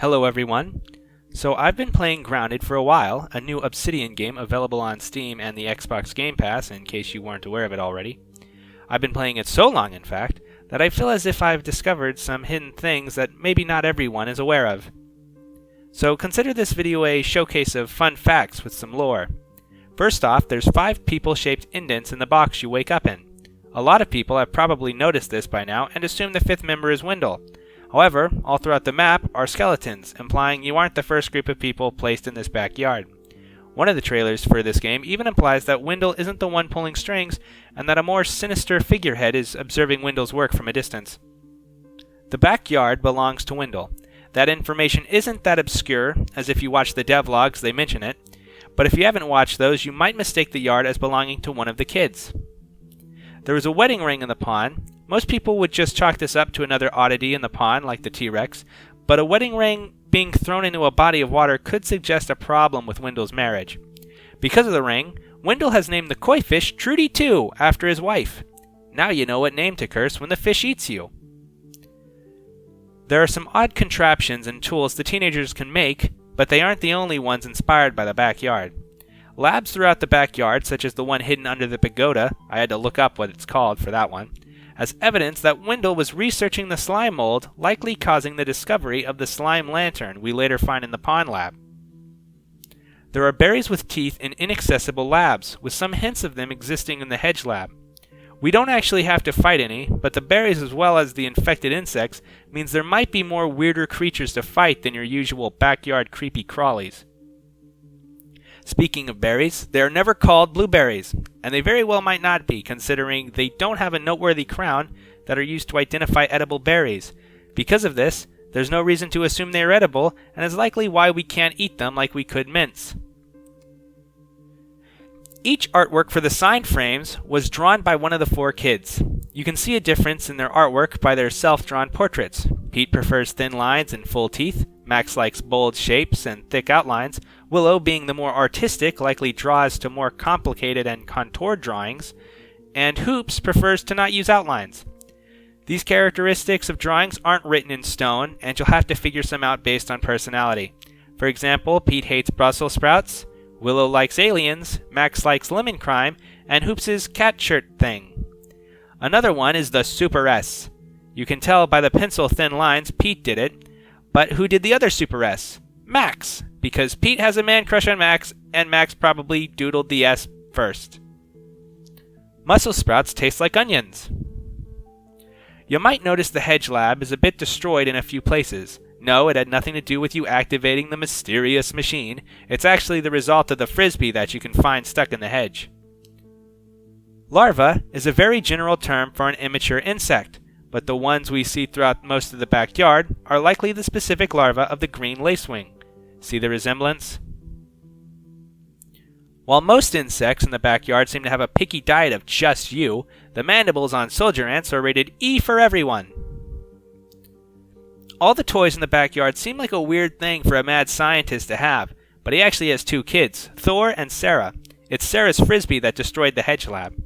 Hello everyone. So I've been playing Grounded for a while, a new Obsidian game available on Steam and the Xbox Game Pass in case you weren't aware of it already. I've been playing it so long, in fact, that I feel as if I've discovered some hidden things that maybe not everyone is aware of. So consider this video a showcase of fun facts with some lore. First off, there's 5 people-shaped indents in the box you wake up in. A lot of people have probably noticed this by now and assume the 5th member is Wendell. However, all throughout the map are skeletons, implying you aren't the first group of people placed in this backyard. One of the trailers for this game even implies that Wendell isn't the one pulling strings, and that a more sinister figurehead is observing Wendell's work from a distance. The backyard belongs to Wendell. That information isn't that obscure, as if you watch the devlogs they mention it, but if you haven't watched those, you might mistake the yard as belonging to one of the kids. There was a wedding ring in the pond. Most people would just chalk this up to another oddity in the pond, like the T-Rex, but a wedding ring being thrown into a body of water could suggest a problem with Wendell's marriage. Because of the ring, Wendell has named the koi fish Trudy 2 after his wife. Now you know what name to curse when the fish eats you. There are some odd contraptions and tools the teenagers can make, but they aren't the only ones inspired by the backyard. Labs throughout the backyard, such as the one hidden under the pagoda, I had to look up what it's called for that one, as evidence that Wendell was researching the slime mold, likely causing the discovery of the slime lantern we later find in the pond lab. There are berries with teeth in inaccessible labs, with some hints of them existing in the hedge lab. We don't actually have to fight any, but the berries as well as the infected insects means there might be more weirder creatures to fight than your usual backyard creepy crawlies. Speaking of berries, they are never called blueberries, and they very well might not be, considering they don't have a noteworthy crown that are used to identify edible berries. Because of this, there's no reason to assume they are edible, and is likely why we can't eat them like we could mints. Each artwork for the sign frames was drawn by one of the 4 kids. You can see a difference in their artwork by their self-drawn portraits. Pete prefers thin lines and full teeth, Max likes bold shapes and thick outlines, Willow, being the more artistic, likely draws to more complicated and contoured drawings, and Hoops prefers to not use outlines. These characteristics of drawings aren't written in stone, and you'll have to figure some out based on personality. For example, Pete hates Brussels sprouts, Willow likes aliens, Max likes lemon crime, and Hoops' cat shirt thing. Another one is the Super S. You can tell by the pencil-thin lines Pete did it, but who did the other Super S? Max, because Pete has a man crush on Max, and Max probably doodled the S first. Mussel sprouts taste like onions. You might notice the hedge lab is a bit destroyed in a few places. No, it had nothing to do with you activating the mysterious machine. It's actually the result of the frisbee that you can find stuck in the hedge. Larva is a very general term for an immature insect, but the ones we see throughout most of the backyard are likely the specific larva of the green lacewing. See the resemblance? While most insects in the backyard seem to have a picky diet of just you, the mandibles on soldier ants are rated E for everyone. All the toys in the backyard seem like a weird thing for a mad scientist to have, but he actually has 2 kids, Thor and Sarah. It's Sarah's frisbee that destroyed the hedge lab.